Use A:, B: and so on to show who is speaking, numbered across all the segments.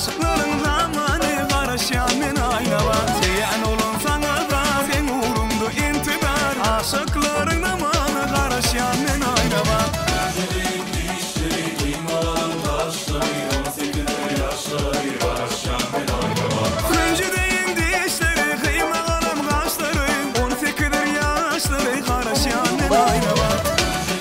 A: Aşıkların zamanı karışan men aynaba Zeyan olun sana da sen uğrumdu intibar Aşıkların zamanı karışan men aynaba
B: Gözlerin dişleri kıymalan taşları 18 yaşları karışan men aynaba
A: Önceden dişleri kıymalan kaşları 18 yaşları karışan men aynaba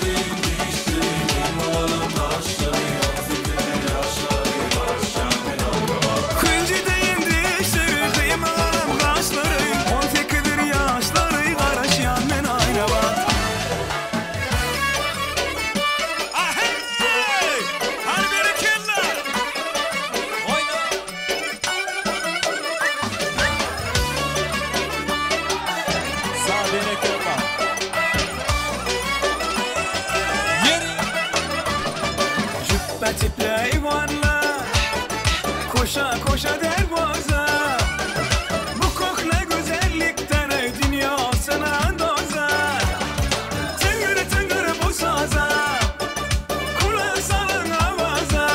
B: Gözlerin dişleri kıymalan taşları 18 yaşları karışan men aynaba
A: Önceden dişleri kıymalan kaşları 18 yaşları karışan men aynaba Tipli eyvanlar Koşa koşa derboza Bu kokla güzellikten ey dünya sana dozar Tıngır tıngır bu saza Kulağı salın avaza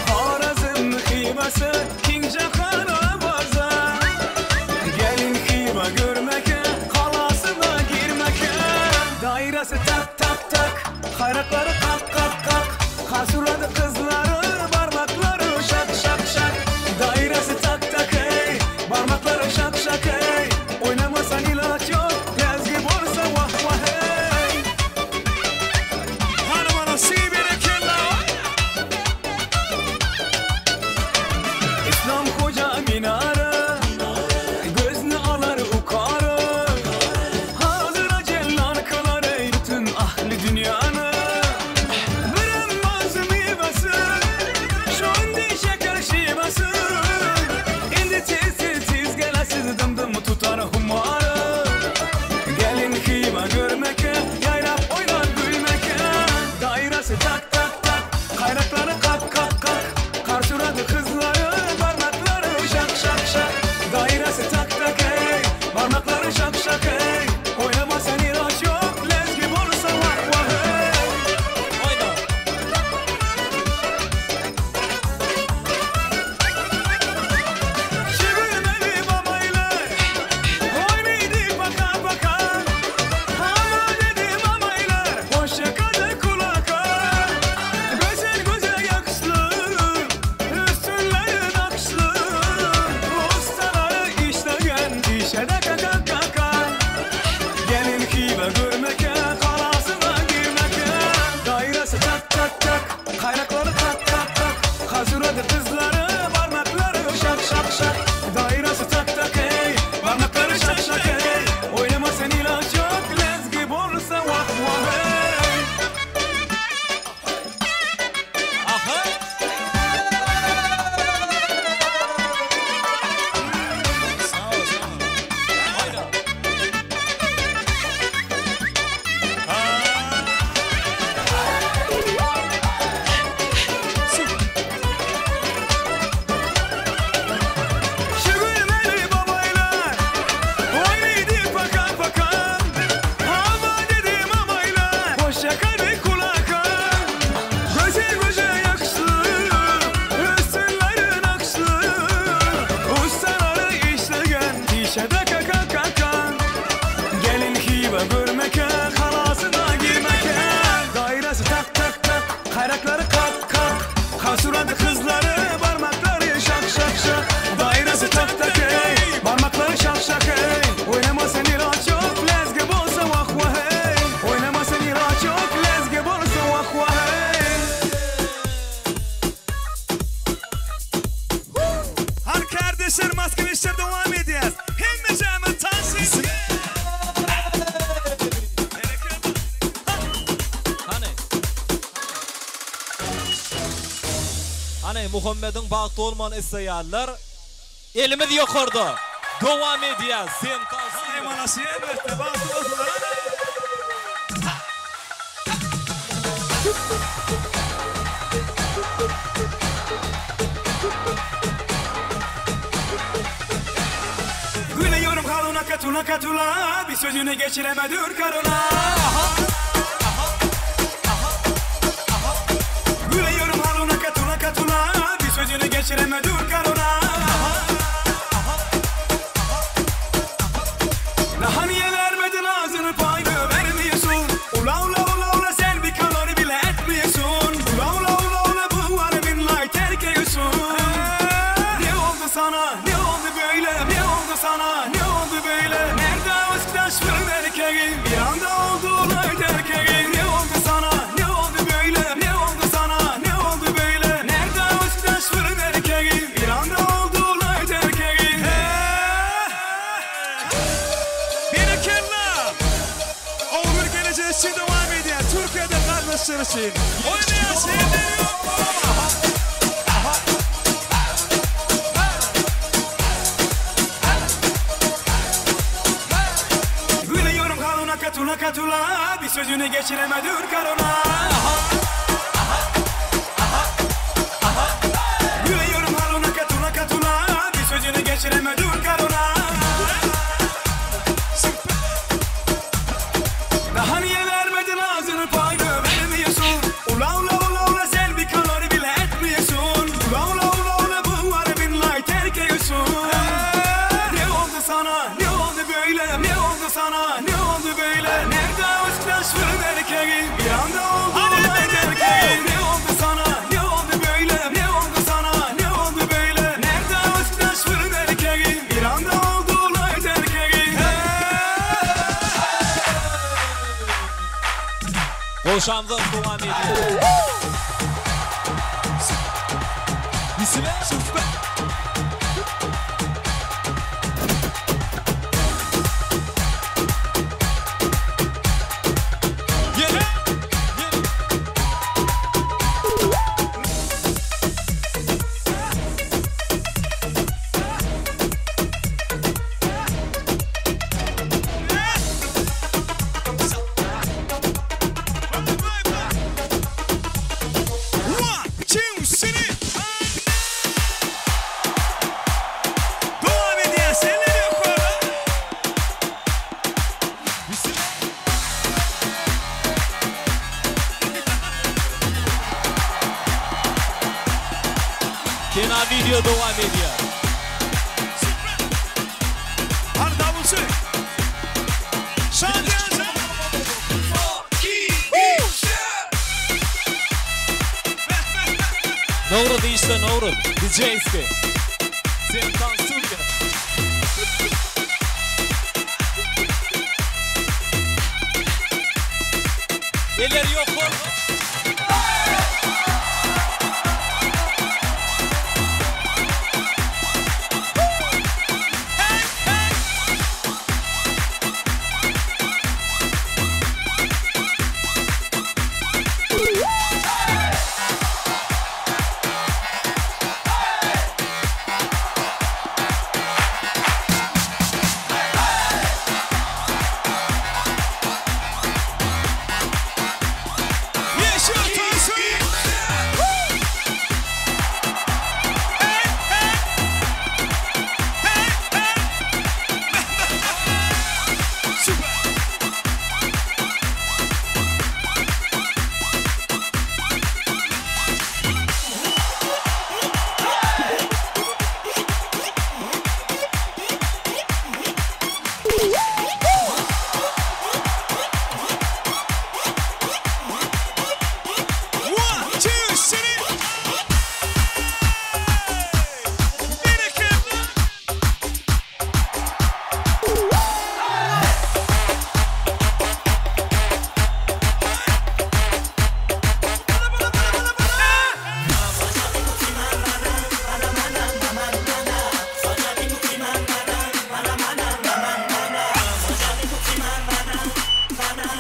A: Harazın hibası Kince karabaza Gelin hiba görmeke Halasına girmeke Dairesi tak tak tak Hayratları kalk kalk kalk Hasuradı kızları, parmakları şak şak şak Dairesi tak tak ey, parmakları şak şak ey Oynamasan ilaç yok, yazgı borsa vah vah hey Hanım ana sibire kella İslam koca minare Gözünü alar ukarı Hazıra cellan kılar ey bütün ahli dünyanı Tutar humarı Gelin hiba görmeke Yayrap oynar gülmeke Dairesi tak tak tak Hayratları kalk kalk kalk Karşıladı kızları Parmakları şak şak şak Dairesi tak tak ey Parmakları şak şak ey Oynama sen ilaç yok Lezgi olursa vah vah hey Oyna Şivirmeli babayla görmeke, kalasına girmeke Dairesi tak tak tak, kaynakları tak tak tak Hazıradı kızları, parmakları şak şak şak Dairesi tak tak ey, parmakları şak şak ey Oynama sen ilaç yok, lezgi borsa vah vah hey Aha Gelin hiba görmeke, halasına girmeke Dairesi tak tak tak, hayrakları kalk kalk Hasuradı kızları, parmakları şak şak şak Dairesi tak tak ey, parmakları şak şak ey Oynama sen ilaç yok, lezge bolsa vah vah hey Oynama sen ilaç yok, lezge bolsa vah vah hey Hadi kardeşler, maskeli işler devam edeceğiz Hemmeceğimin tansisi
C: Hani Muhammed'in baktı olman isteyerler elimiz yukarıda devam edeceğiz sen kalsın
A: Eymanası elbette baktı oldular Gülüyorum haluna katula katula bir sözünü geçiremedir karına Gülüyorum haluna katula katula bir sözünü geçiremedir sana? Ne oldu böyle? Ne oldu sana? Ne oldu böyle? Nerede aşktaş fırın erkeği? Bir anda oldu olay derkeği. Ne oldu sana? Ne oldu böyle? Ne oldu sana? Ne oldu böyle? Nerede aşktaş fırın erkeği? Bir anda oldu olay derkeği.
D: Bir kere Oğur geleceği için devam ediyor. Türkiye'de kardeşler için. Oynayan şeyler yok.
A: Gülüyorum kalına katula katula, bir sözünü geçiremedim karona. Gülüyorum kalına katula katula, bir sözünü geçiremedim karona. Daha niye vermedin ağzını payını vermiyorsun? Ula ula ula ula sen bir kalori bile etmiyorsun. Ula ula ula ula bu var bin like terk ediyorsun. Ne oldu sana? Ne oldu böyle? Ne oldu sana? Ne oldu böyle? Nerede aşktaş fırın erkeği? Bir anda oldu olay derkeği. Ne oldu sana? Ne oldu böyle? Ne oldu sana? Ne oldu böyle? Nerede aşktaş fırın erkeği? Bir anda oldu olay derkeği.
C: Boşandım devam ediyor. Bismillah. Yere.
D: Devam ediyor. Şeyler yok orada.
C: Kenar video devam ediyor.
D: Hadi davulcu. Şadiyanca.
C: Novruz işte Novruz. DJ'ski. Sen tansın ya. Eller yok orada.
D: Yeşil tansu. Süper. One, two, city. Bir kere.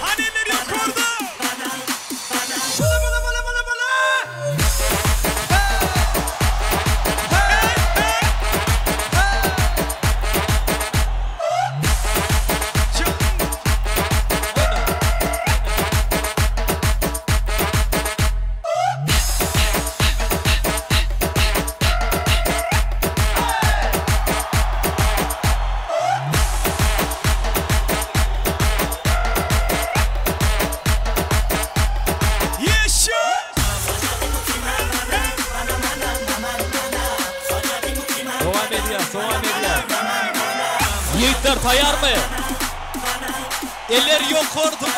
D: Hani eller yok orada. Yeşil.
C: Devam ediyor, devam ediyor. Yiğitler tayar mı? Eller yok orada.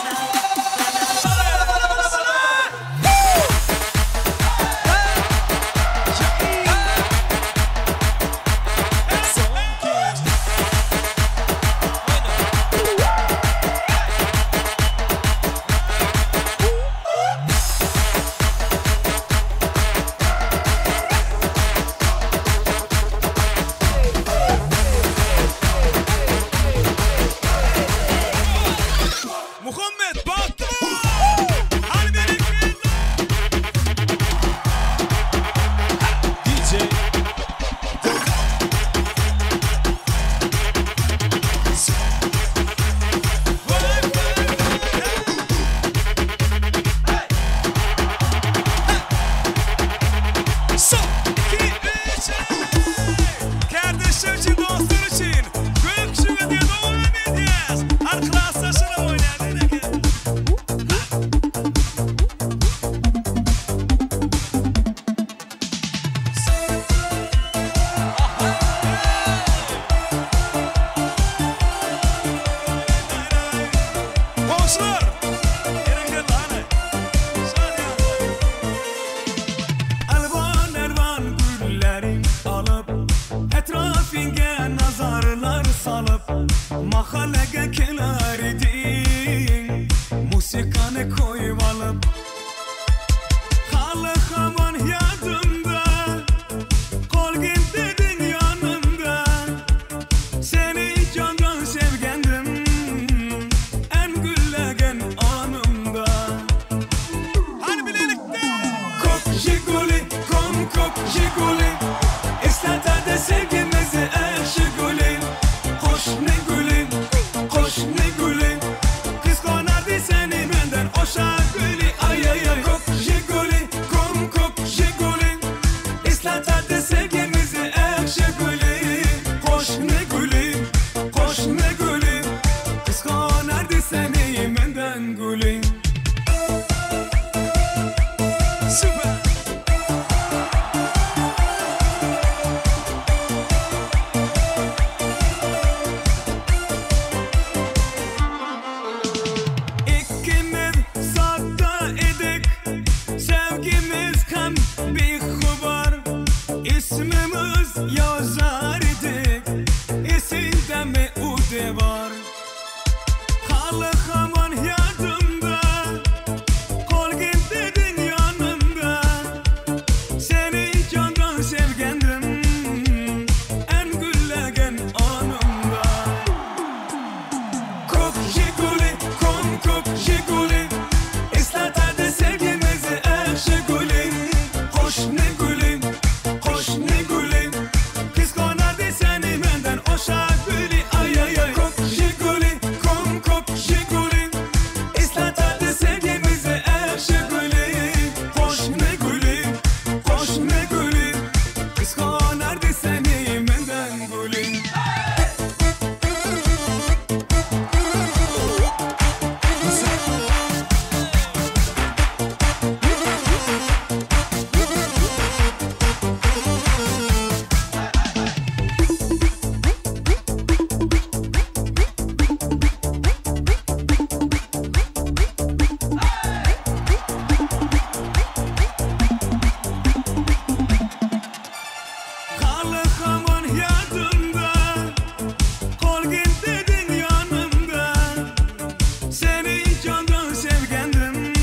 A: Balaga kelar edin Musikanı koyup alıp Halı haman yadımda Kolgin dedin yanımda Seni candan sevgendim En güllegen anımda
D: Hadi birlikte.
A: Kok jiguli, kok jiguli İstata da sevgimizi Jiguli Hoş ne gülün, hoş ne gülün Kız konardı seni benden Oşa gülü, ay ay ay Kok jiguli, kok jiguli İstata da sevgimizi Jiguli Hoş ne gülün, hoş ne gülün Kız konardı seni benden gülün
D: Süper.
A: İkimiz sakta idik Sevgimiz hem bir hubar İsmimiz yazar idik İsinde mi ude var Halı haman yadımda Kolgin dedin yanımda Seni candan sevgendim En güllegen anımda Kok jiguli, kok jiguli İstata da sevgimizi Jiguli Hoş ne gülün, hoş ne gülün Kız konardı seni benden Oşa gülü, ay ay ay Kok jiguli, kok jiguli İstata da sevgimizi Jiguli Hoş ne gülün, hoş ne gülün Kız konardı seni benden gülün Halı haman yadımda Kolgin dedin yanımda Seni candan sevgendim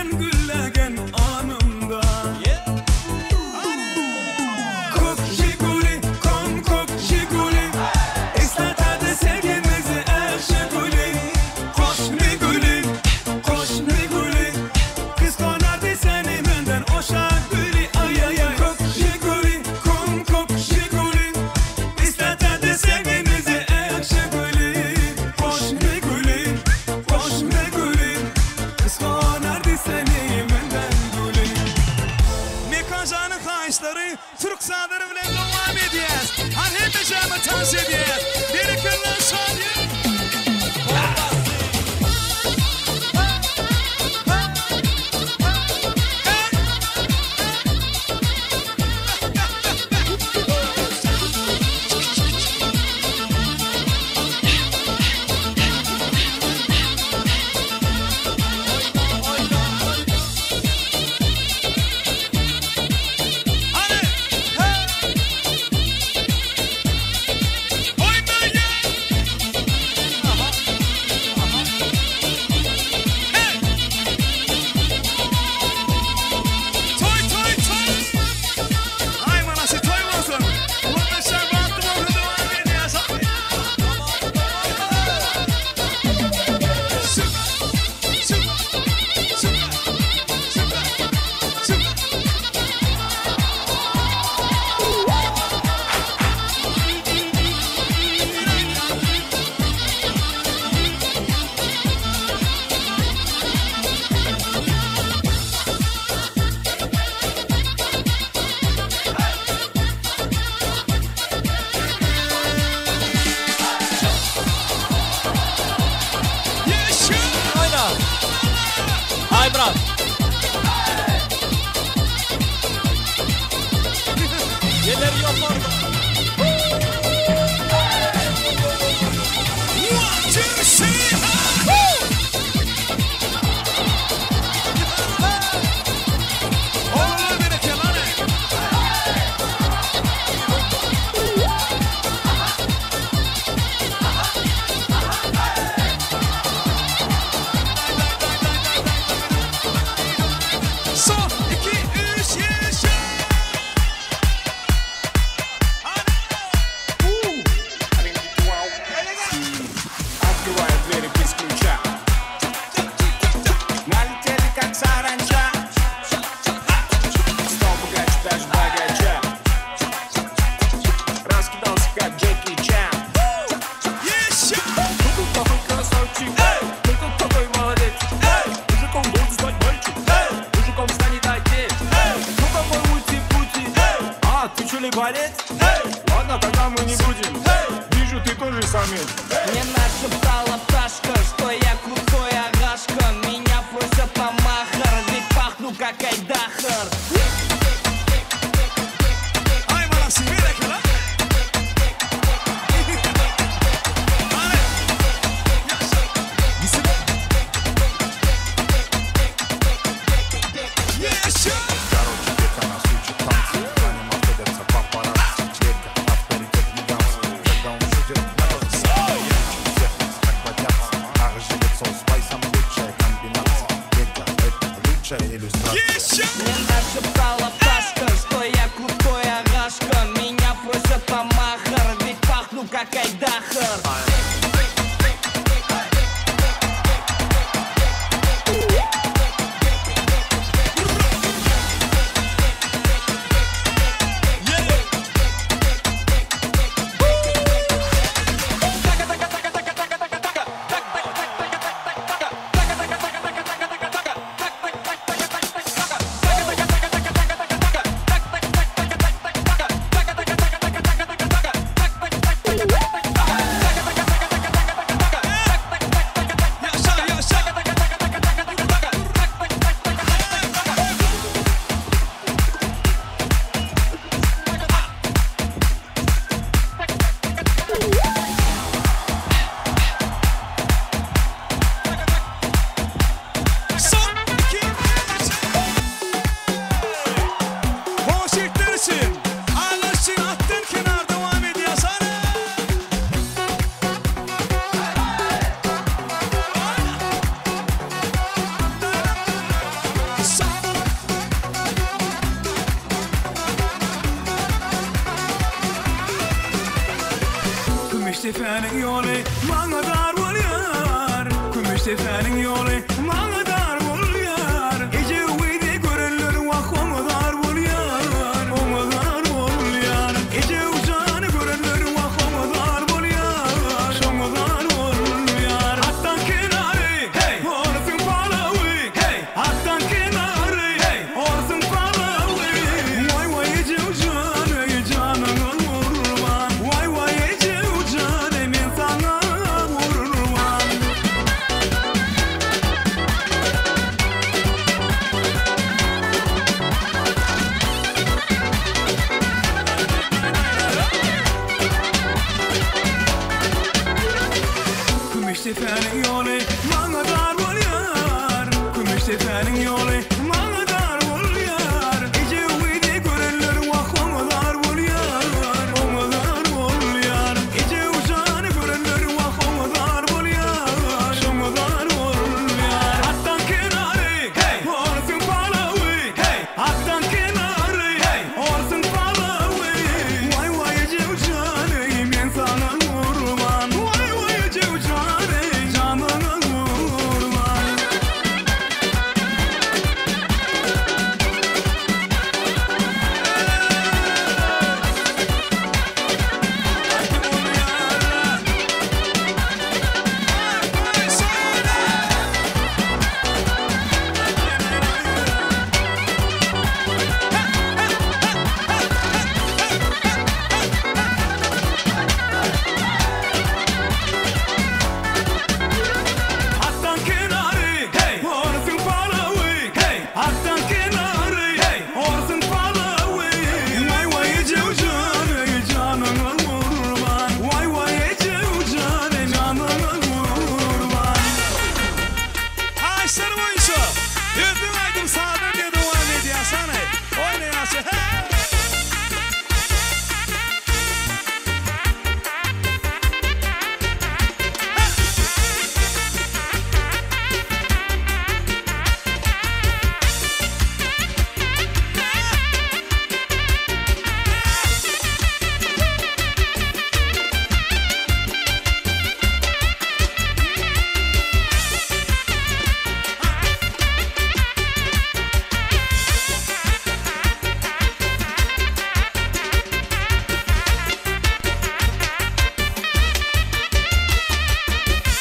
A: En güllegen anımda Kok jiguli, kok jiguli İstata da sevgimizi Jiguli Hoş ne gülün, hoş ne gülün Kız konardı seni benden Oşa gülü, ay ay ay Kok jiguli, kok jiguli İstata da sevgimizi Jiguli Hoş ne gülün, hoş ne gülün Kız konardı seni benden gülün
D: Mekancanın kayışları Türk sahaları bile devam edeceğiz. Hadi hepimize tavsiye edeceğiz. Birlikte şadiye.
E: танцули балет?
F: Ладно, тогда мы не будем. Вижу, ты тоже самец.
G: Мне нашептала пташка, что я крутой агашка. Меня просят на махар, ведь пахну как айдахар.
D: Ay bana sivirek lan. Hadi. Yaşa.
F: Короче, детка нас учит танцы. За ним охотятся папарацци. Детка, авторитет гигантский. Когда он шутит, надо всех нас как бодятся. Ах, живет со спайсом, лучшая комбинация. Детка, это лучшая иллюстрация.
D: Yaşa.
G: Мне нашептала пташка, что я крутой агашка. Меня просят на махар, ведь пахну как айдахар.
D: Son iki. Boşluklar için. Allah için attın kenar devam ediyor sana.
A: Kümüş tefenin yolu bana dar oluyor. Kümüş tefenin yolu bana dar oluyor. Gece uyuda görünür vah ona dar oluyor. Ona dar oluyor. Gece uçanı görünür vah ona dar oluyor. Ona dar oluyor. Hattan kenarı orsun palavı. Hattan kenarı orsun palavı. Vay vay gece uçanı canına vurman. Vay vay gece uçanı ben sana vurman. Kümüş tefenin yolu bana dar oluyor. Kümüş tefenin yolu bana dar oluyor. Gece uyuda görünür vah ona dar oluyor. Ona dar oluyor. Gece uçanı görünür vah ona dar oluyor. Ona dar oluyor. Hattan kenarı orsun palavı. Hattan kenarı orsun palavı. Vay vay gece uçanı ben sana vurman. Vay vay gece uçanı canına vurman. Hattan kenarı orsun palavı. Hattan kenarı orsun palavı. Vay vay gece uçanı canına vurman. Vay vay gece uçanı canına vurman.
D: Ağaçlar boyunca. Ördüm aydım sağdan diye devam ediyor sana. Oynayasın.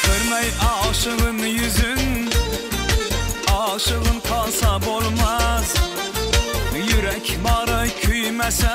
A: Kırmay aşığın yüzün. Aşığın kalsa olmaz. Yürek barı küymese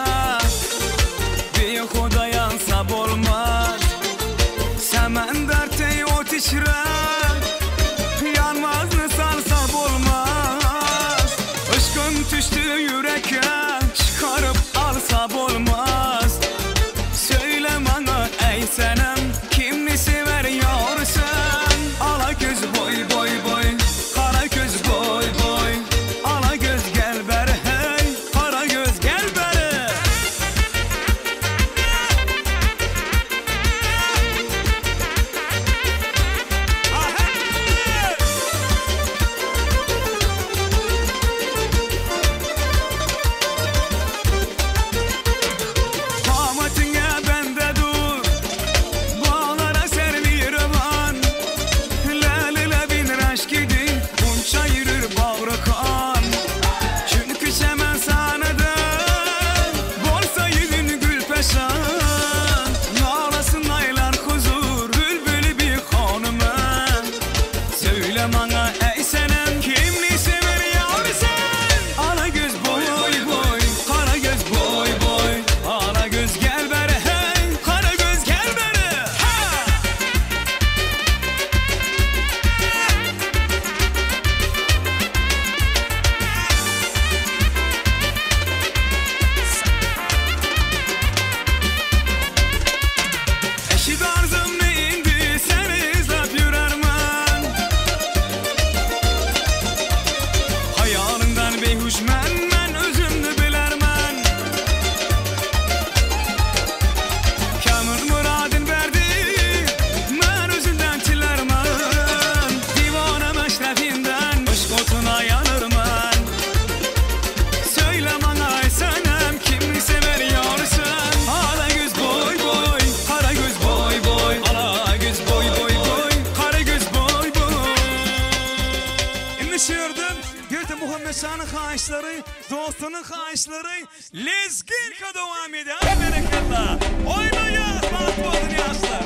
D: kayışları, dostunun kayışları, lezginka devam ediyor. Berekallah. Oynayın, Fatih olun yaşlar.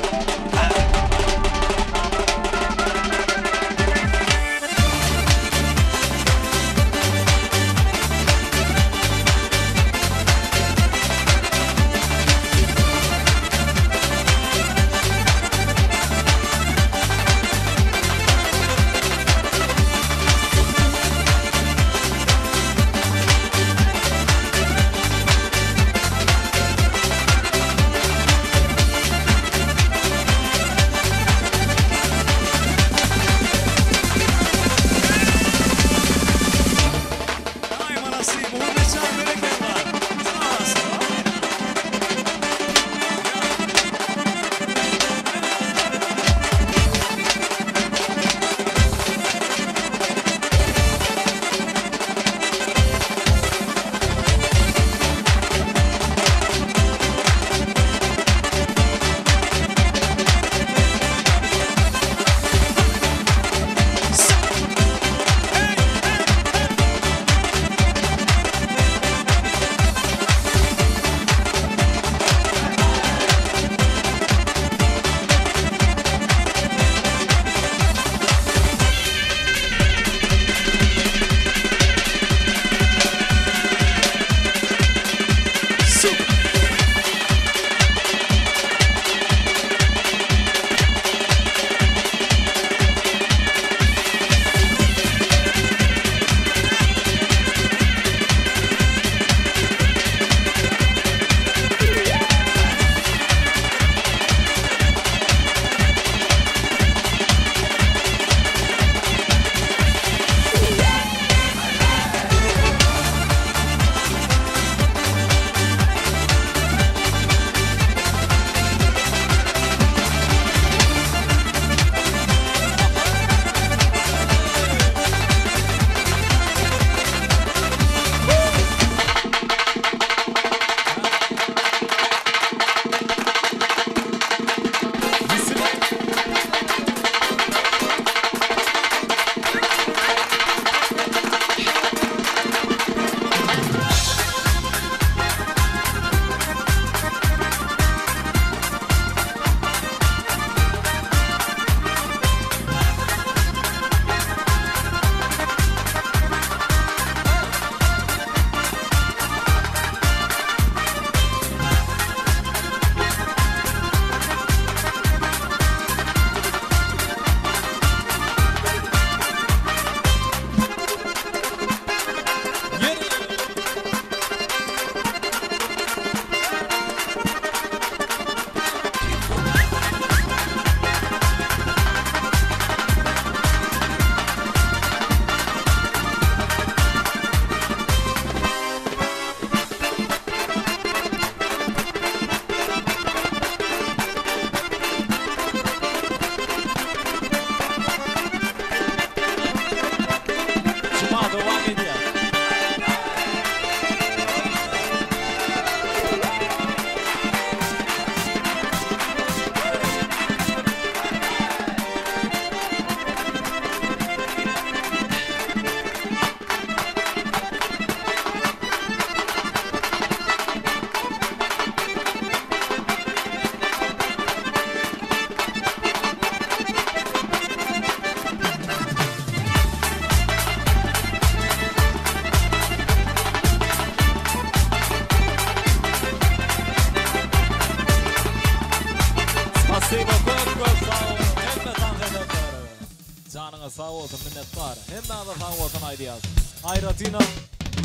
C: Canına sağ olsun, minnettar. Hemme da sağ olsun aydiyaz. Ayratina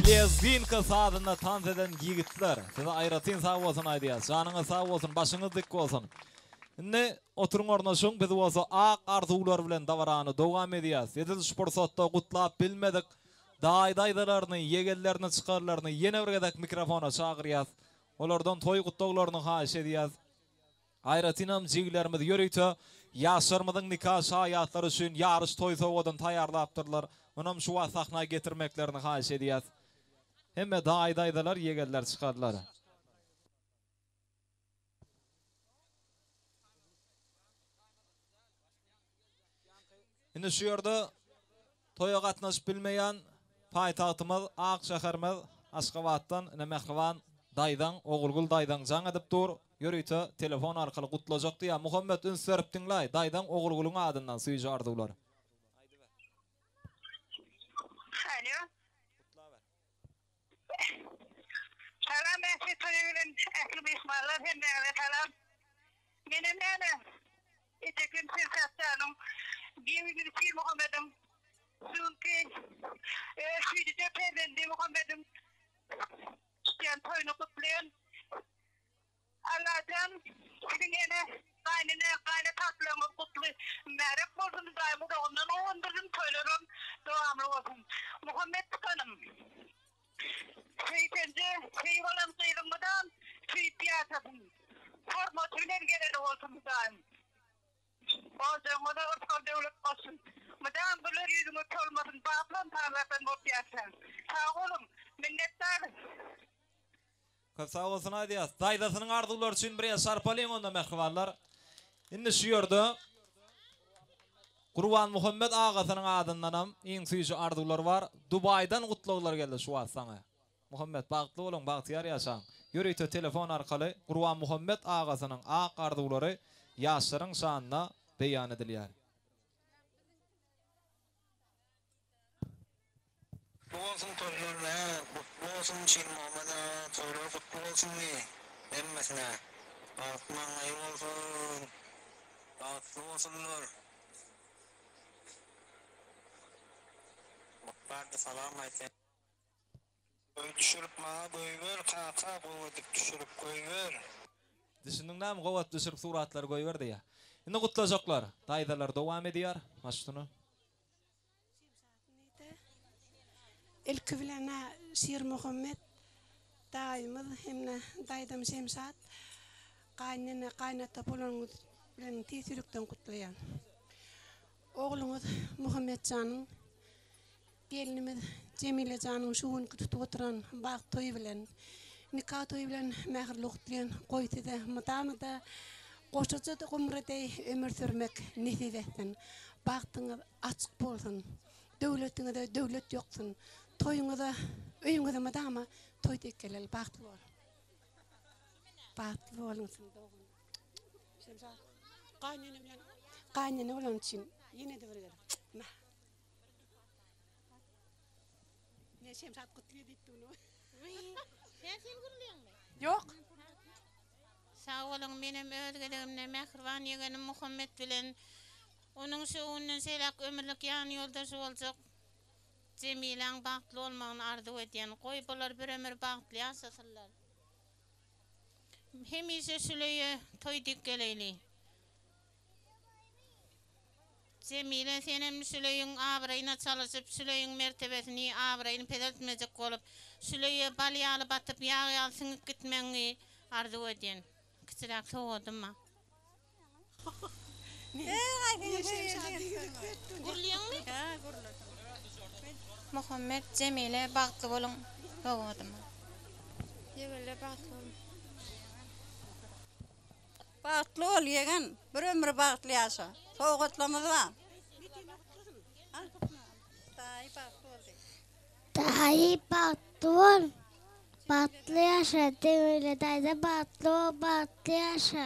C: lezgin kısadında tanz eden yigitler. Size ayratin sağ olsun aydiyaz. Canına sağ olsun, başınız dik olsun. Ne oturun ornaşın, biz olsa aq arzular bilen davaranı devam ediyaz. Yedil şupursatda kutlap bilmedik. Daydaydalarını, yegellerini, çıkarlarını yine bir mikrofona çağırıyaz. Olardan toy kutluqlarını haş ediyaz. Ayratinam jiglerimiz yürüytü. Yaşarmıdın nikah şayatları üçün yarış toy soğudun tayarlaptırlar. Onam şu sahna getirmeklerini haş ediyaz. Hemme daydaydalar, yegeller çıkarlar. Şimdi şu yerde toya katnaşıp bilmeyen paytagtymyz Ak şäherimiz Aşgabatdan ine mehriban daýdan, ogulgul daýdan jaň edip dur. Ýörüýte telefon arkaly gutlajak diýär. Muhammed üns berip diňläý. Daýdan ogulguluň adyndan süýje ardylar.
E: Alo. Salam Mesut Toyur'un ehli bismillah hemmele salam. Benim nene İtekin Sirkat'tanım. Bir şey Muhammed'im. Çünkü Süydü'de pedendi Muhammed'im. İsteyen toyunu kutlayan. Allah'tan sizin yine kayna tatlığımı kutlu. Merhab olsun daimı da ondan ondurun toylarım. Devamlı olsun. Muhammed Tutanım. Şeytence şey olan kıyrımdan süyüp yatasın. Formatüler geleni olsun daim. Bazen o da orta devlet olsun. Madem bunlar yüzümü tolmasın. Bağlan taraftan olup yatsın. Sağ olun. Minnettar.
C: Köp sağ olsun aýdýas. Daýdasynyň ardylar üçin bir şarpalyň onda mehribanlar. Indi şu ýerde Gurban Muhammed agasynyň adyndanam iň süýji ardylar bar. Dubaydan gutlaglar geldi şu wagt saňa. Muhammed bagtly bolan, bagtyar ýaşaň. Ýörüýte telefon arkaly Gurban Muhammed agasynyň ak ardylary ýaşlaryň şanyna beýan edilýär.
H: Olsun torlarına, kutlu olsun Çinmamada, torlar kutlu olsun diye. Emmesine, altman ayı olsun, altlı olsunlar. Bakbardı salam ayten. Koy düşürüp bana koyver, kaka koyverdik düşürüp koyver.
C: Düşündüň näme gowat düşürüp suratlar goýber diýär. Indi gutlajaklar, daýdalar dowam edýär. Maştuny
I: İlk bilene Sir Muhammed daýymyz hemne daýdam Şemsat gaýnyna gaýnata bolanymyz bilen tesirlikden gutlaýan. Ogluňyz Muhammed janyň gelinimiz Cemile janyň şu gün tutup oturan bag toý bilen nikah toý bilen mähirlik bilen goýdyda mydamyda goşaçda gumrada ömür sürmek nesip etsin. Bagtyňyz açyk bolsun. Döwletiňizde döwlet ýoksun. Toyuňyza, öýüňize madama toy tekkelel bagtly bol. Bagtly bolňyň dogun. Şemsat. Gaýnyny bolan üçin ýene de berger. Nah. Ne Şemsat gutly diýdi onu.
J: Sen gurulýarmy?
I: Ýok.
J: Sağ olun benim özgeligimde mehriban ýegenim Muhammed bilen onun şowundan selak ömürlik ýan ýoldaşy boljak. Cemileň bagtly bolmagyny arzu edýän goý bolar bir ömür bagtly ýaşasyllar. Hemise şuleýe toý dikkeleyli. Cemile senem şuleýiň abraýyna çalışyp şuleýiň mertebesini abraýyny pedeltmejek bolup şuleýe balyaly batyp ýagy syňyp gitmeňi arzu edýän. Kiçirak soğudumma. Gurulýarmy?
I: Ha, gurulýar.
J: Muhammed Cemile bagtly bolun soğudumma.
K: Cemile bagtly bolun. Bagtly ol ýegen, bir ömür bagtly ýaşa. Soğutlamyz bar.
L: Dahi bagtly bol. Bagtly ýaşa, Cemile daýda bagtly ol, bagtly ýaşa.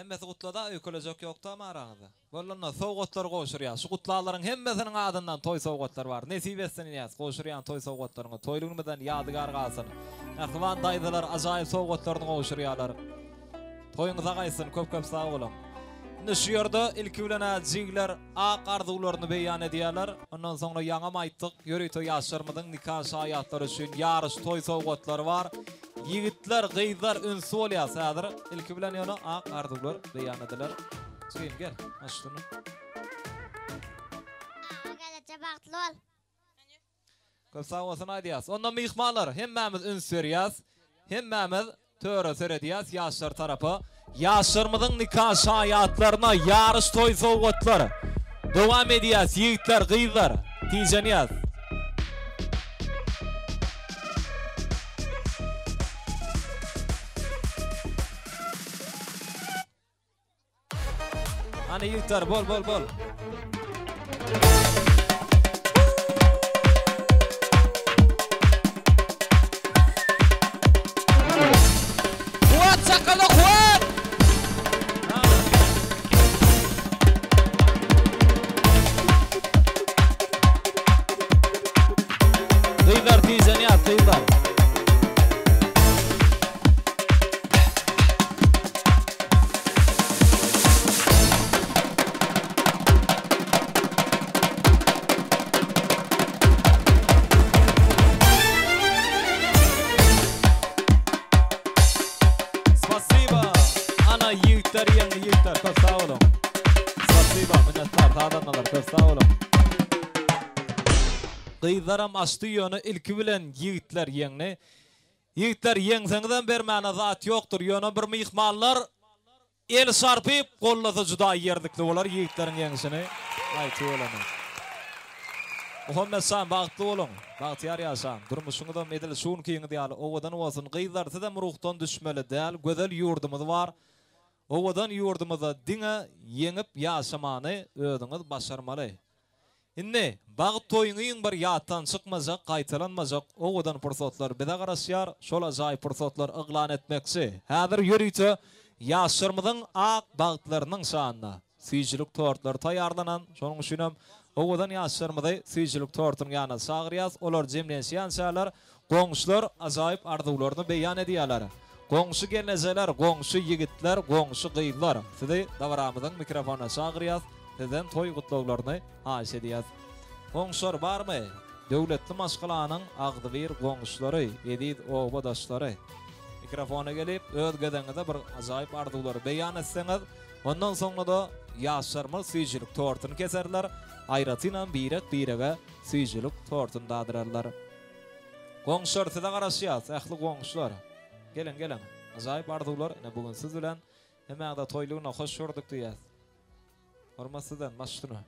C: hemmesi gutlada öýkelejek ýokda maraňyzda. Bolanna sowgatlar goşurýar. Şu gutlalaryň hemmesiniň adyndan toy sowgatlar bar. Nesip etsin ýaz, goşurýan toy sowgatlaryny, toýlugynyň ýadygar galsyn. Ähwan daýdalar ajaýyp sowgatlaryny goşurýarlar. Toýuňyza gaýsyn, köp-köp sag bolun. Indi şu ýerde ilki bilen jigler ak arzuwlaryny beýan edýärler. Ondan soňra ýaňa aýtdyk, ýörüýte ýaşlarymyň nikah şaýatlary üçin ýarys toy sowgatlary bar. Yigitler, gyzlar ünsü bolýar häzir. Ilki bilen ýöne ak arzuwlar beýan ediler. Çygyň gel, maştuny.
L: Galaça bagtly ol.
C: Köp sag bolsun aýdýas. Ondan mihmanlar hemmämiz üns berýäs. Hemmämiz töre söredýäs ýaşlar tarapy. Ýaşlarymyň nikah şaýatlaryna ýarys toy sowgatlary. Dowam edýäs yigitler, gyzlar. Tijenýäs. Hany ýigitler bol. Kuat çakalı kuat. Kıylar teyzeni yap kıylar. Спасибо, ana yiğitler, yanı yiğitler, çok sağ olun. Spasiba, minnettar, tadanlar, çok sağ olun. Kıydaram açtı yönü ilki bilen yiğitler yeğni. Yiğitler yeğseninden bermana zat yoktur. Yönü bir mihmanlar el sarpıp kollasa juda yerdikli olar yiğitlerin yeğsini. Aytı olanı. Muhammed san bağıtlı olun. Bağıtıyar yaşan. Durmuşunu da medel şun kiyini diyal. Ovadan olsun. Kıylar sizem ruhtan düşmeli değil. Güzel yurdumuz var. Ovadan yurdumuza dine yenip yaşamanı ödünüz başarmalı. Inne bağıt toyuňyň bir ýatdan çykmajak, gaýtalanmajak owadan pursatlar bize garaşýar, şol ajaýyp pursatlar yglan etmekçi. Häzir ýörüýte ýaşyrmyzyň ak bagtlarynyň şanyna süýjilik tortlar taýýarlanan, şonuň üçin owadan ýaşyrmyzy süýjilik tortunyň ýanyna sagyrýas, olar jemlenýänçäler, goňşular ajaýyp arzuwlaryny beýan edýärler. Goňşu gelnejeler, goňşu ýigitler, goňşu gyýlar. Sizi davaramyzyň mikrofona sagyrýas. Sizden toy gutlawlaryny haýş edýäs. Goňşular barmy? Döwletli maşgalanyň agdy bir goňşulary, edid owadaşlary. Mikrofona gelip öz gedeňizde bir ajaýyp arzuwlary beýan etseňiz, ondan soňra da ýaşarmy süýjilik tortuny keserler, aýratyna birege süýjilik tortuny dadyrarlar. Goňşular size garaşýas, ähli goňşular. Gelen. Ajaýyp arzuwlar, ene bugün siz bilen hemmäde toýlugyna hoş gördük diýäs. Hormatsydan başlyny.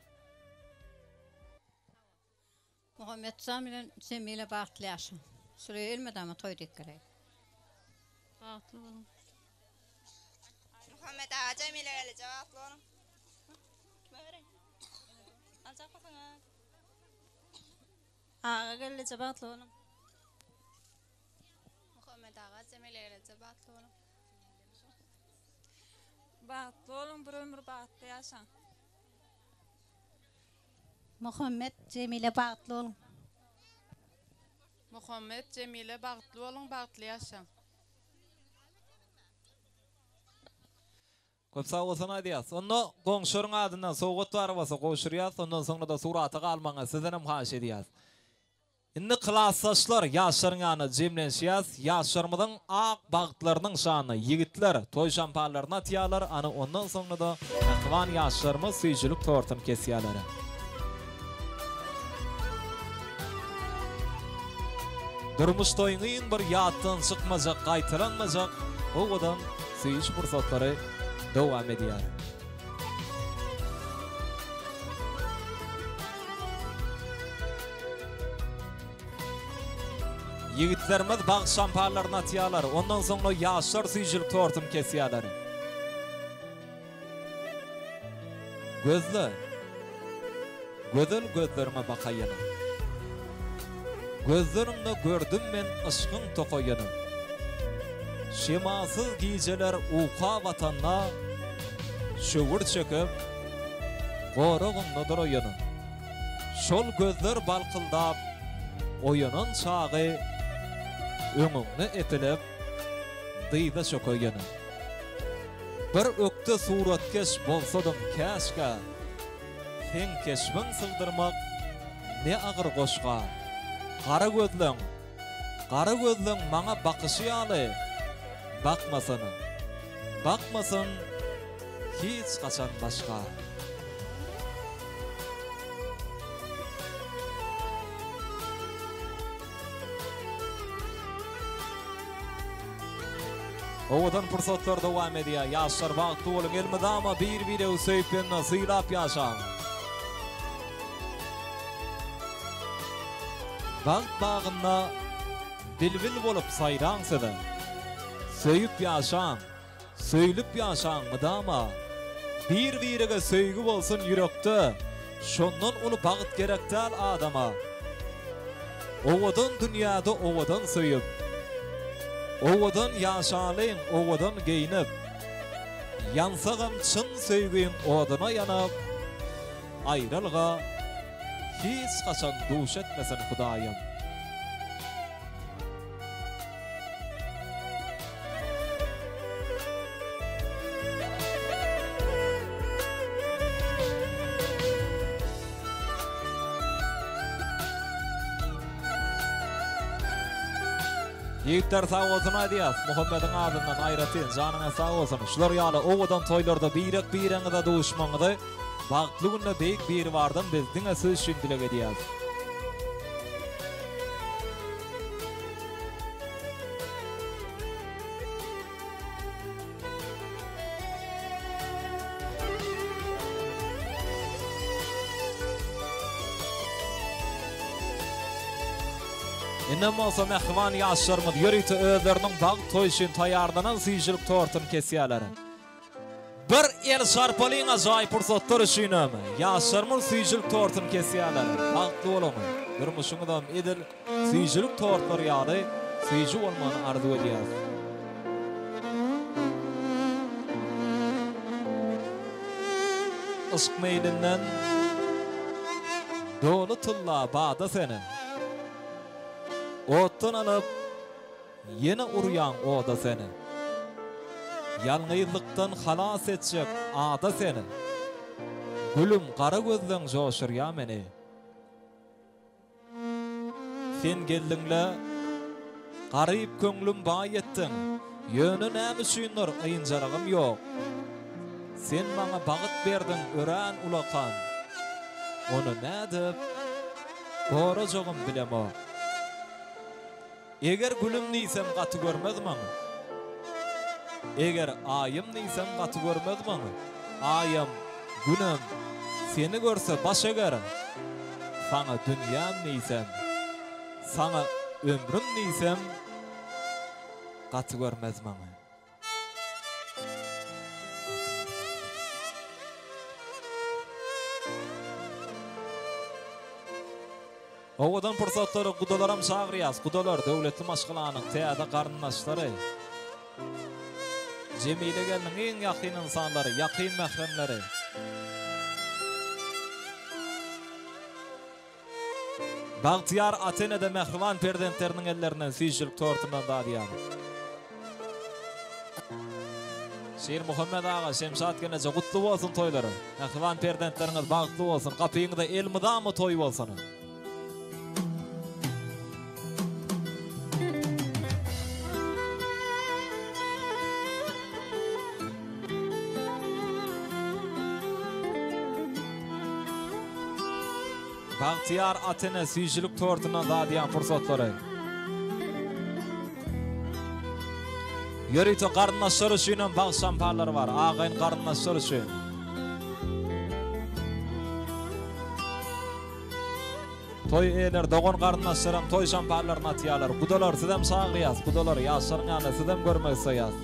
K: Muhammed Sam bilen Cemile bagtly ýaşa. Şuraya elmedama toýdyk gerek.
J: Bagtly bolun.
M: Muhammed ağa Cemile gelince bagtly bolun. Kime bereyim? Alçak basaňa. Ağa gelince bagtly bolun. Muhammed ağa Cemile gelince bagtly bolun. Bagtly bolun, bir ömür bagtly ýaşa.
K: Muhammed Cemile bagtly bolun.
M: Muhammed Cemile bagtly bolun, bagtly ýaşa.
C: Köp sağ olsun aýdýas. Onda goňşuryň adyndan sowgat bar bolsa goşurýas, ondan soňra da surata galmaňa sizden hem haýş edýäs. Indi klassdaşlar ýaşaryň ýanyna jemlenýäs, ýaşarmyzyň ak bagtlarynyň şanyny ýigitler toy şampalaryna atýarlar, ana ondan soňra da akwan ýaşarmy süýjilik tortuny kesýärler. Durmuş toyuňyň bir ýatdan çykmajak, gaýtalanmajak, owadan süýüş pursatlary dowam edýär. Ýigitlerimiz bag şampalaryna atýarlar, ondan soňra ýaşar süýjilik tortuny kesýärler. Gözler gözlerime bakaýany. Gözlerimde gördüm men aşkın tokoyunu. Şemasız geceler uqa vatanna şöwür çöküp gorogunda duroyunu. Şol gözler balkıldap oyunun çağı öňüňde etilip dyýda çökoyunu. Bir ökte suratkeş bolsadym käşke sen keşbin sığdırmak ne agyr goşga. Kara gözlüň maňa bakışýaly. Bakmasyn hiç kaçan başka. Owadan pursatlar dowam edýär. Ýaşar bagtly bolan elmedama bir-bire söýüp nasylap ýaşaň. Bagt bagynda bilbil bolup sayraňsydy. Söýüp ýaşaň, söýlüp ýaşaň mydama. Bir-birige söýgü bolsun ýürekde. Şondan uly bagyt gerekdäl adama. Owadan dünýäde owadan söýüp, owadan ýaşalyň, owadan geýnip, yansagam çyn söýgüň odana ýanyp, aýralga hiç kaçan duş etmesin Hudaýym. Yiğitler sağ olsun aýdýas, Muhammedin adından aýratyn, janyňa sağ olsun. Şular ýaly owadan toýlarda birek bireňide duşmaňydy. Bagtly günde beýik biri bardan bizdiň söz şin dilek edýäs. Innem olsa mehman ýaşlarymyz ýörüýte özleriniň bag toýşyn taýardanan syýjylyk tortun kesýärler. Bir el şarpalyň ajaýyp pursatlar üçinem ýaşlarymyz syýjylyk tortun kesýärler. Bagtly bolamy. Durmuşyňyzam edil syýjylyk tortlar ýaly syýjy bolmany arzu edýär. Aşk meýlinden dolutulla bada seni. Otdan alıp yine uruyan oda seni. Yalňyzlykdan halas etjek ada seni. Gülüm qara gözleň joşurýa meni. Sen geldiňle garyp köňlüm baý etdiň. Ýöne näme üçindir aýynjarygym ýok. Sen maňa bagyt berdiň örän ulakan. Onu nädip gorajagym bilemok. Eger gülüm niýsem gaty görmezmiň? Eger aýym niýsem gaty görmezmiň? Aýym, günüm seni görse baş eger. Saňa dünýäm niýsem, saňa ömrüm niýsem gaty görmezmiň? Owadan pursatları gudalaram çağırýas, gudalar döwletli maşgylanyň täze garyndaşlary. Jemile geldiň eň ýakyn insanlary, ýakyn mähremleri. Bagtyar Atenede mehriban perdentleriniň ellerinden syýjylyk tortundan dadýar. Şeýir Muhammed ağa, Şemşat geneje gutly bolsun toýlary. Mehriban perdentleriniň bagtly bolsun, gapyňyzda el mydamy toý bolsun. Bagtyar Atene syýjylyk tortundan dadýan fursatlary. Ýörüýte garyndaşlar üçin bag şampanlary bar, agaýyn garyndaşlar üçin. Toy eler dogon garyndaşlaram toy şampanlaryny atýarlar. Gudalar sizem sagyrýas, gudalar ýaşlaryň ýanyna sizem görmek isteýär.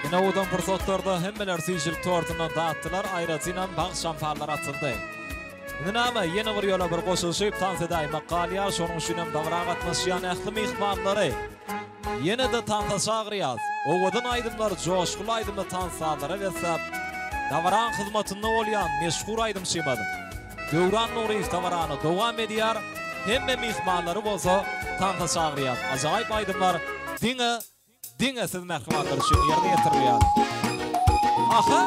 C: Ine odan fırsatlarda hemmeler seyircilik tortundan dağıttılar, ayrıca bağış şamparlar atıldı. Nima yeni bir yola bir qoşulşyp tanseday maqalya şonuň şunem dagara gatnaşýan ähli mehmanlary. Yine de tantaşagryaz. Owadan aydymlar joşgul aydymda tansadara vesap. Davaran hyzmatynda bolýan meşhur aydym şemady. Döwran Nuriýew dawarany dowam edýär. Hemme mehmanlary bolsa tantaşagryaz. Ajaýyp aydymlar diňe siz merhamatlar üçin ýerde ýetirýär. Aha!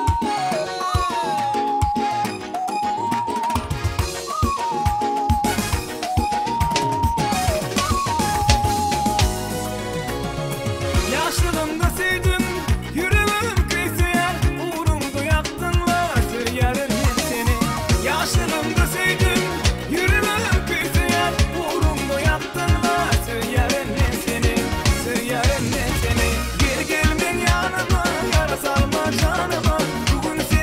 A: Yaşlılığımda sevdim, yüreğim kıysayan, uğrumda yaktınlar, sürüyerim seni. Yaşlılığımda sevdim, yüreğim kıysayan, uğrumda yaktınlar, sürüyerim seni, sürüyerim seni. Geri gelmen yanıma, yara salma canıma, bugün seni.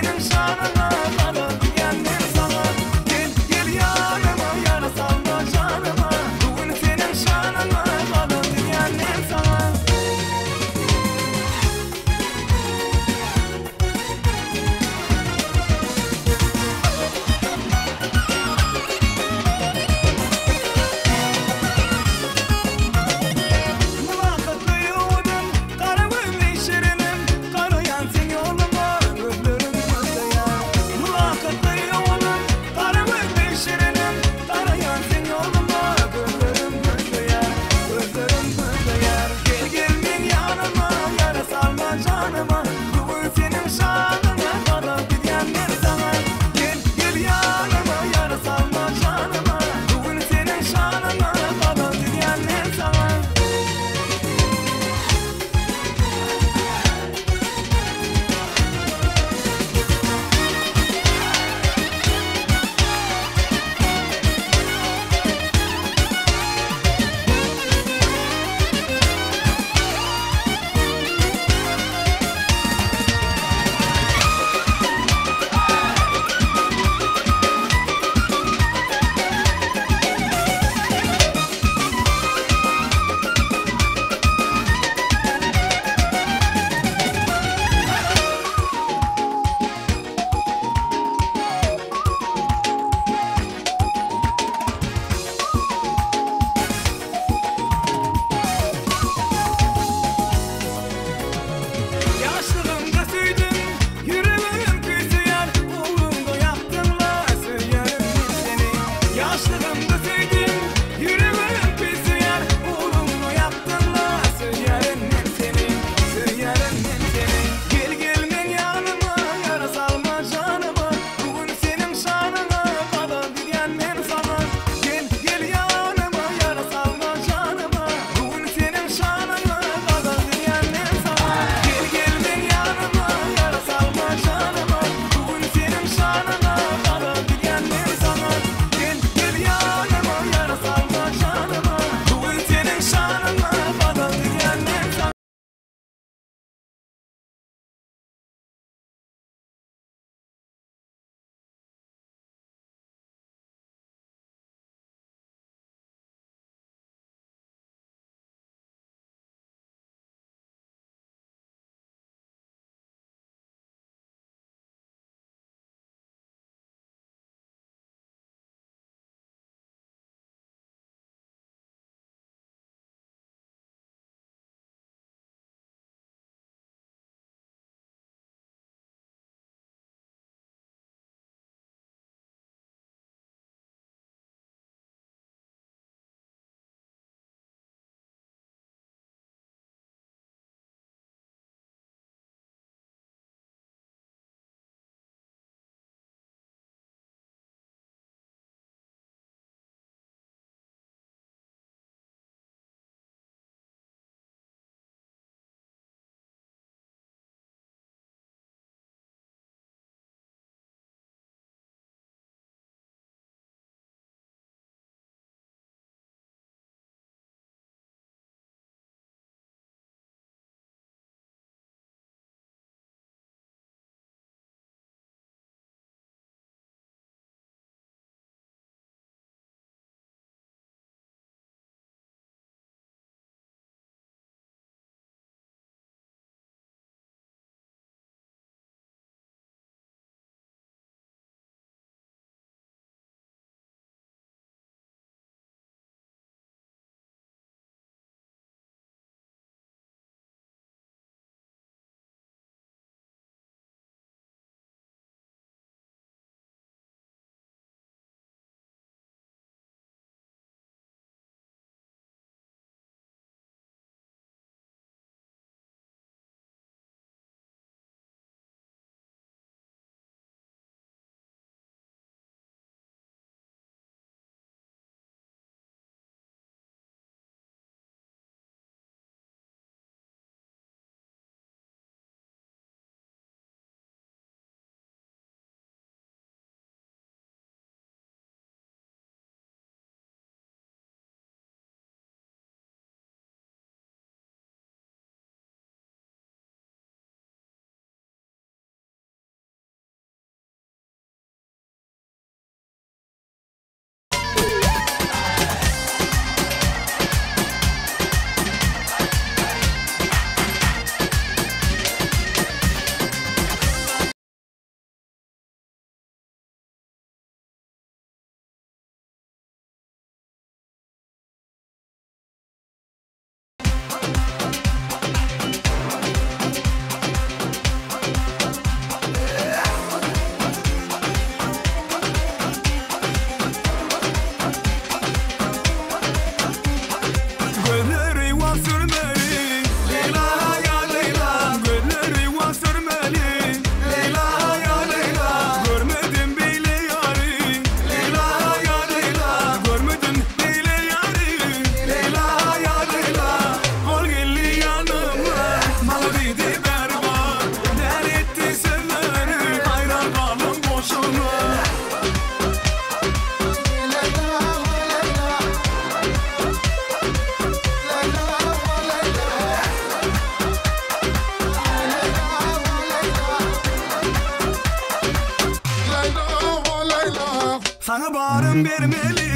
A: Sana barım vermeli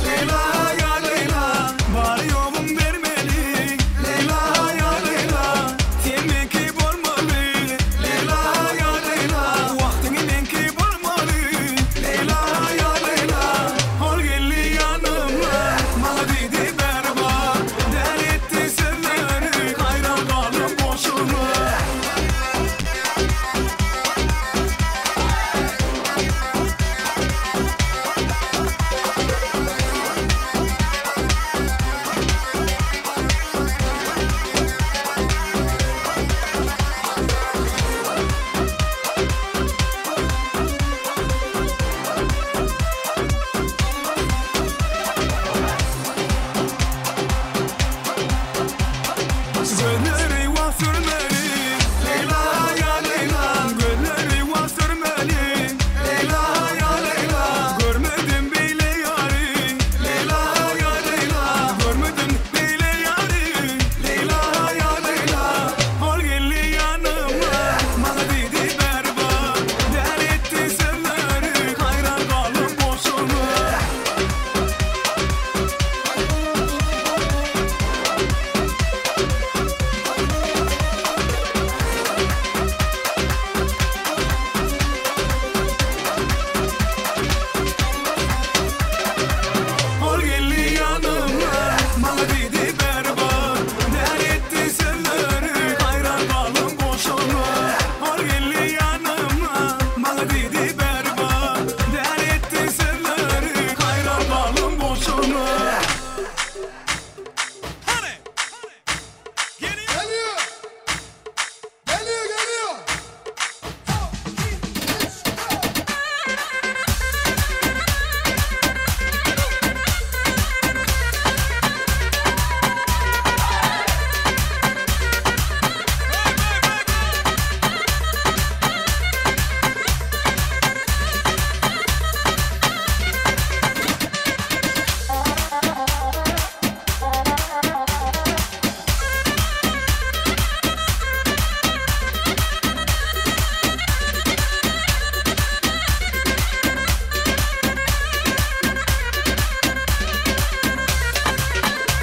A: Leyla ya Leyla Bar yoğum vermeli Leyla ya Leyla Temenki bolmalı Leyla ya Leyla Vaktini menki bolmalı Leyla ya Leyla Ol gelli yanıma Bana dedi berba Der etti sözleri Hayran kalım boşuna Gönleri var sürmeli Leyla ya Leyla Gönleri var sürmeli Leyla ya Leyla Görmedim bile yari Leyla ya Leyla Görmedim bile yari Leyla ya Leyla Ol gelli yanıma Bana dedi berba Der etti sözleri Hayran kalım boşuna Ol gelli yanıma Bana dedi berba Der etti sözleri Hayran kalım boşuna Ol gelli yanıma Bana dedi berba Der etti sözleri Hayran kalım boşuna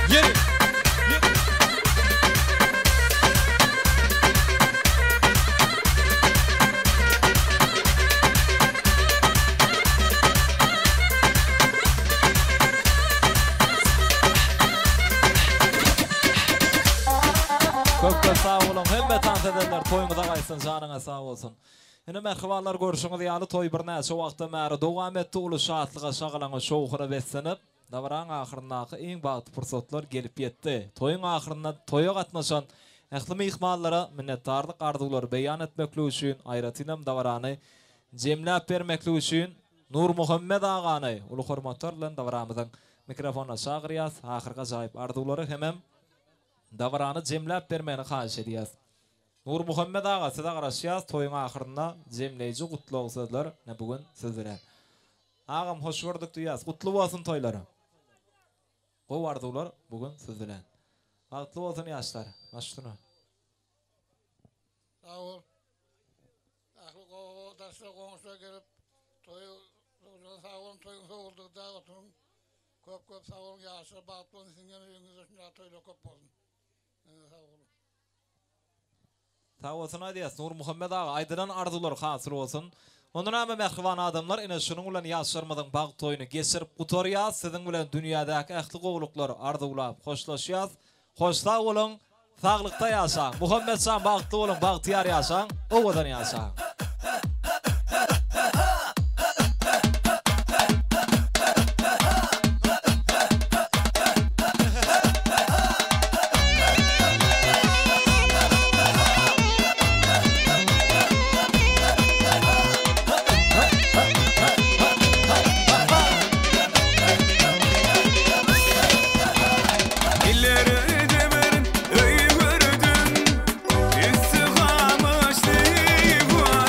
N: Geliyor.
C: Köpke sağ olun. Hemme tant edenler toyuňyza gaýsyn, janyňa sağ bolsun. Ene merhabalar görüşüňiz ýaly toy bir näçe wagtda märi dowam etdi uly şatlyga şagalaňy şowhura beslenip, dawran ahyryndaky iň bagty pursatlar gelip ýetdi. Toyuň ahyrynda toýa gatnaşan ähli mehmanlara minnetdarlyk arzuwlary beýan etmekli üçin aýratynam dawarany jemläp bermekli üçin Nur Muhammed agany uly hormatlar bilen dawramyzyň mikrofona çagyrýas. Ahyrga jaýyp arzuwlary hemem dawarany jemläp bermeni haýyş edýäs. Nur Muhammed aga size garaşýas toyuň ahyrynda jemleýiji gutlaw sözler ne bugün söz beren. Agam hoş gördük diýäs. Gutlu bolsun toýlary. O arzuwlar bugün söz beren. Gutlu bolsun ýaşlar. Maşdyna.
N: Sağ ol. Ahlı daşla goňşa gelip toyu sağ olun toyun soğuldukda oturun. Köp sağ olun ýaşlar bagtly siňe ýüňüzde toyla köp bolsun. Sağ olun.
C: Sağ olsun aýdýas. Nur Muhammed aga aýdylan arzuwlar hasyl bolsun. Ondan ama mehriban adamlar ine şunun bilen ýaşarmadan bag toyuny geçirip gutorýas. Siziň bilen dünýädäki ähli gowluklar arzuwlap hoşlaşýas. Hoş sağ olun. Sağlykda ýaşaň. Muhammed şan bagtly bolun, bagtyar ýaşaň. Owadan ýaşaň.
A: Istihamış değil var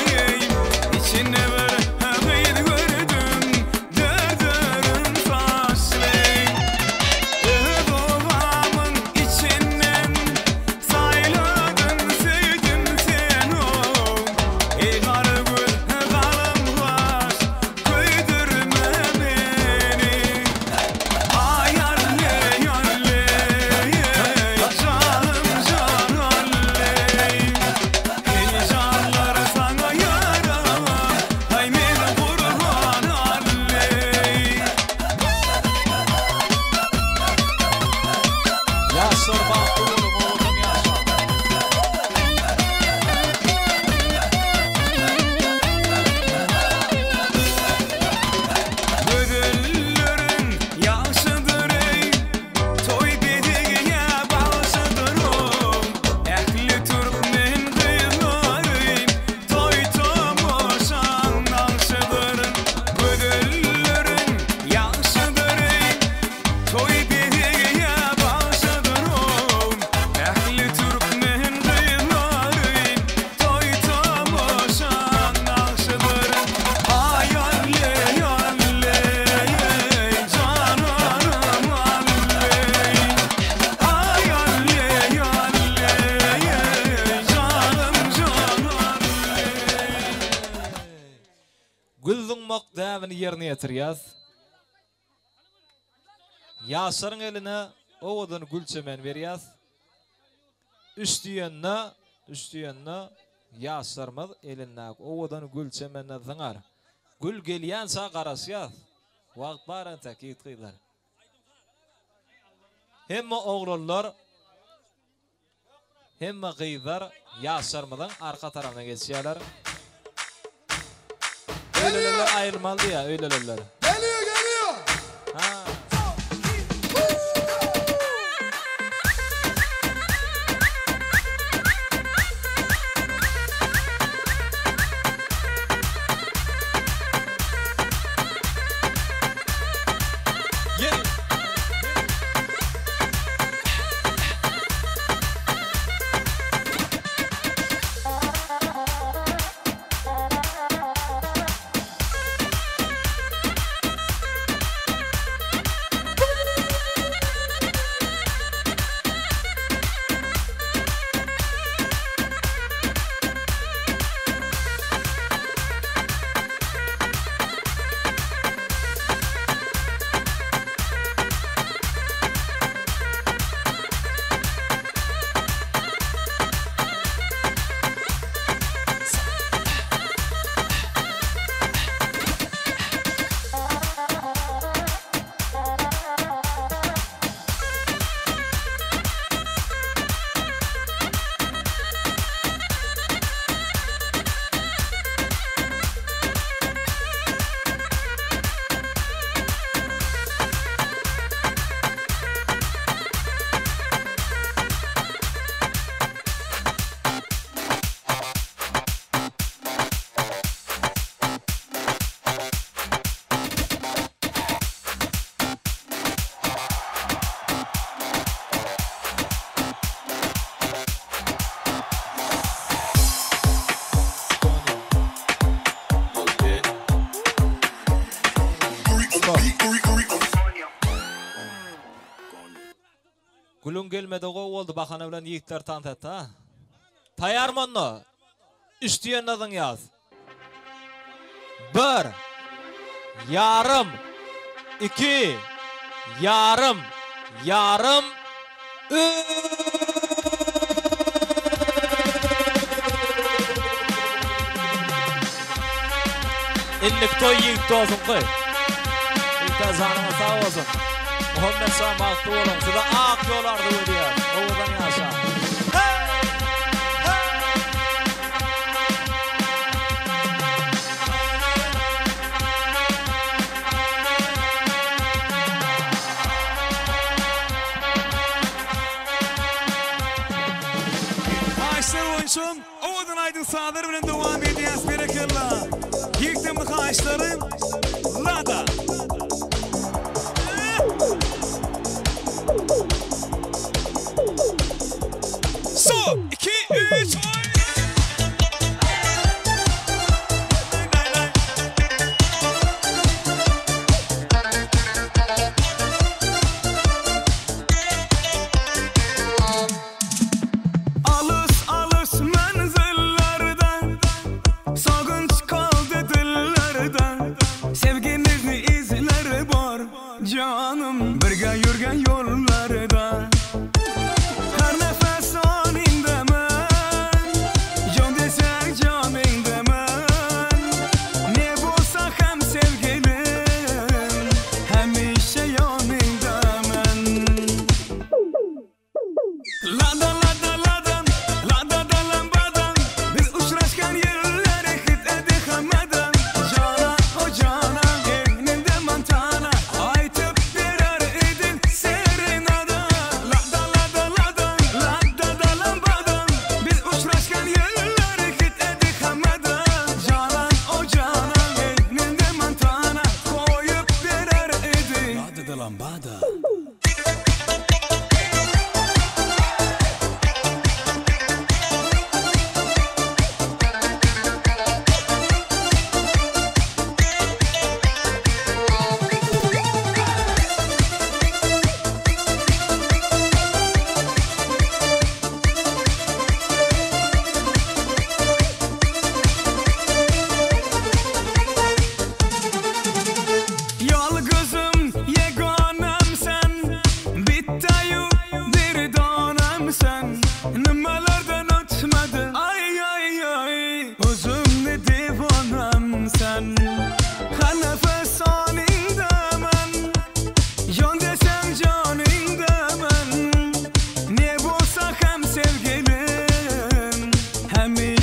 C: mok däwini ýerine ýetirýäs. Ýaşlaryň eline owadan gül çemen berýäs. Üstüýenne ýaşlarymyz elinden owadan gül çemenne zyňar. Gül gelýänçe garaşýas. Wagt baran täkit gıýlar. Hemme oglanlar, hemme gıýlar ýaşlarymyzyň arka tarabyna geçýärler. Öýleler aýrylmaly ýa, öýleler.
O: Geliyor.
C: Ha. Gülün gelmedi go oldu bakana bilen yiğitler tant etti ha. Tayarmanno. Üstüyenledin yaz. 1 yarım 2 yarım 3 İllik toy yiğit dozun koy. İlk zanına sağ olsun. Muhammed Şah Mahtu olun. Size ak yollardı ödüyor. Oğuzdan yaşa.
D: Kaçlar oyunçum, Oğuzdan Aydın Sağlar bilen devam ediyaz berekallah. Yıktımlı kaçlarım, Lada. So, 2, 3, alış menzillerden, sağınç kaldı dillerden, sevgimizi izle.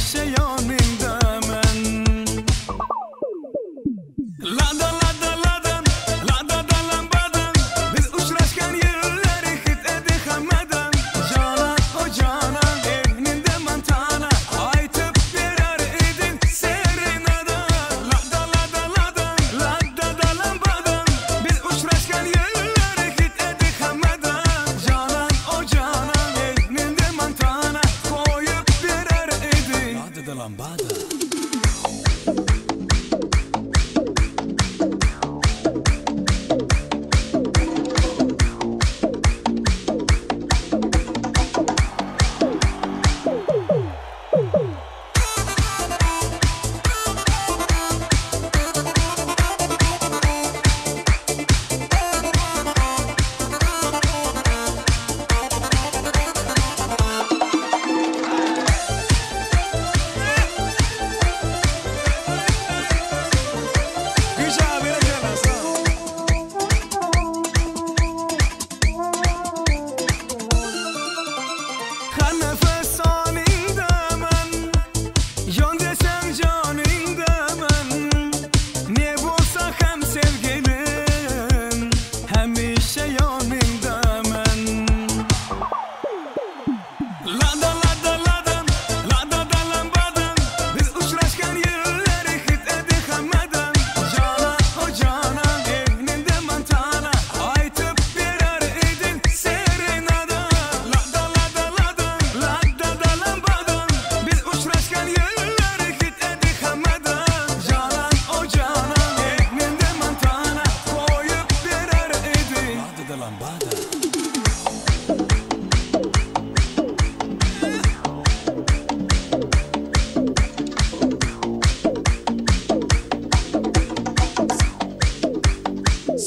A: Hamisha yoningdaman. Lada lada ladan, lada dalan badan. Biz uchrashgan yillar hit edi hammadan. Jonan o jonan, egningda mantana. Aytib berar eding serenada. Lada lada ladan, lada dalan badan. Biz uchrashgan yillar hit edi hammadan. Jonan o jonan, egningda mantana. Qo'yib berar eding lada dalan badan.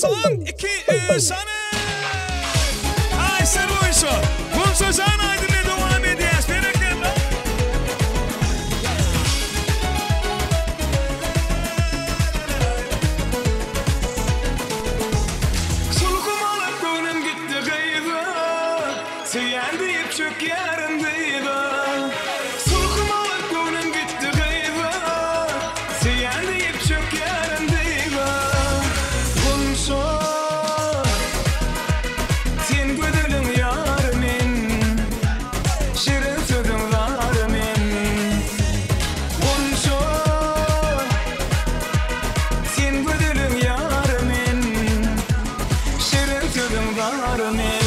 A: Son 2 sene. Ay Servoyso. Bunun sözünü aydınlığa devam edeceğiz. Bereketler. Sulkum alıp gönlüm gitti gayda. Seyen deyip çök yarındaydı. Sulkum alıp gönlüm gitti gayda. Seyen deyip çök yarındaydı. Sen gödülün yarmin, şirin sözün zarmin. Bunşo, sen gödülün yarmin, şirin sözün zarmin.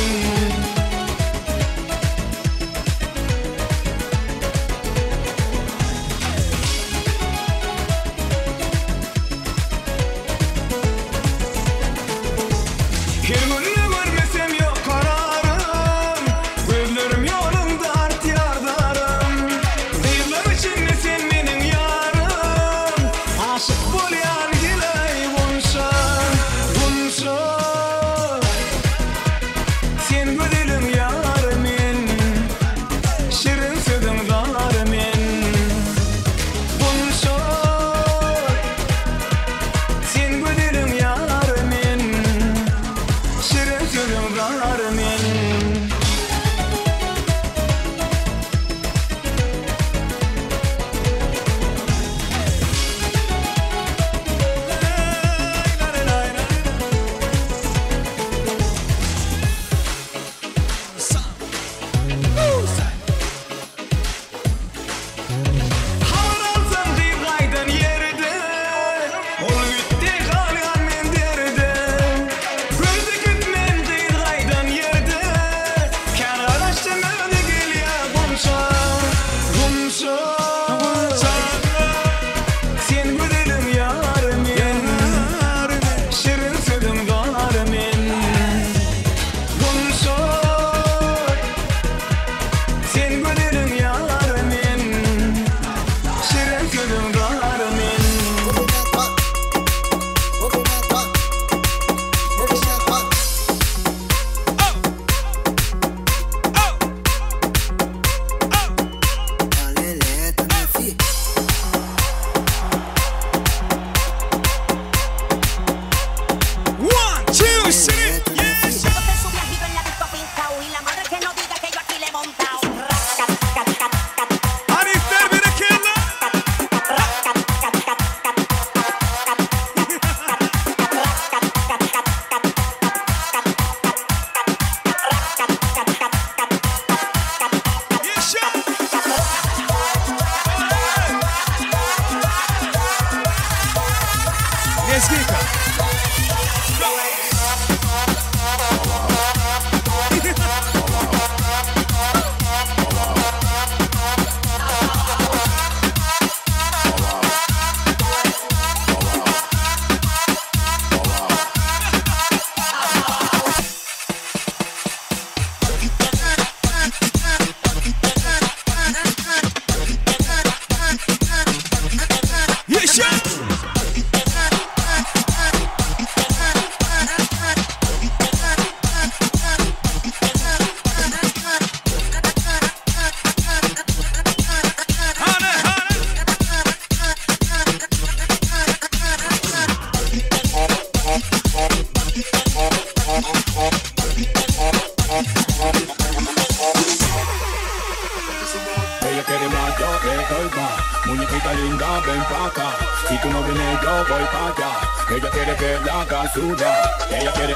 A: Mamacita linda, ven pa' acá. Si tú no vienes, yo voy pa' allá. Ella quiere que la haga suya. Ella quiere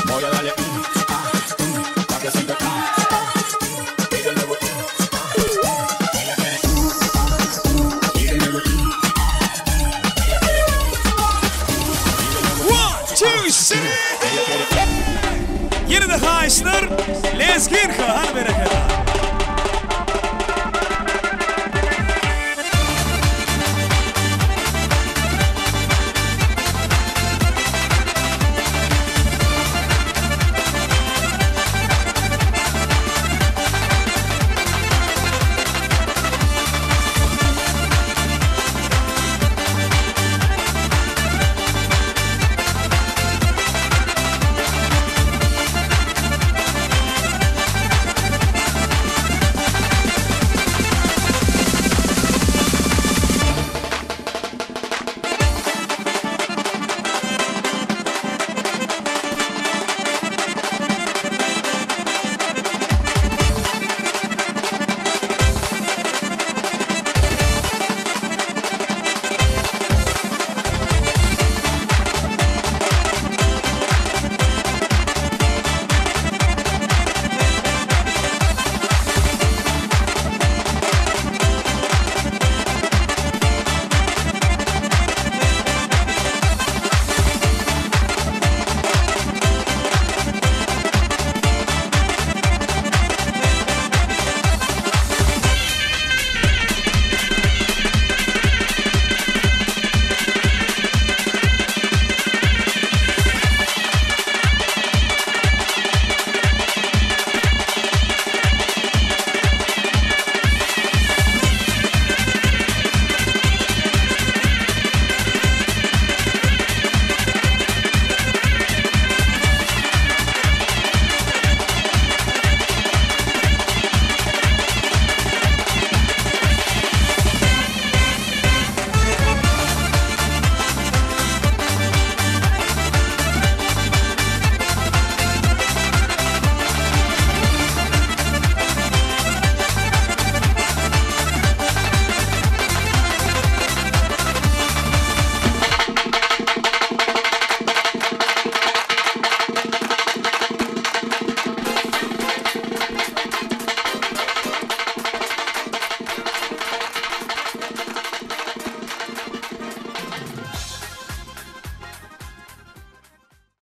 A: voy a darle pa' que sienta y de nuevo ella quiere y de nuevo
D: 1, 2, 3. Yine de haşlar lezgin kahan bereketler.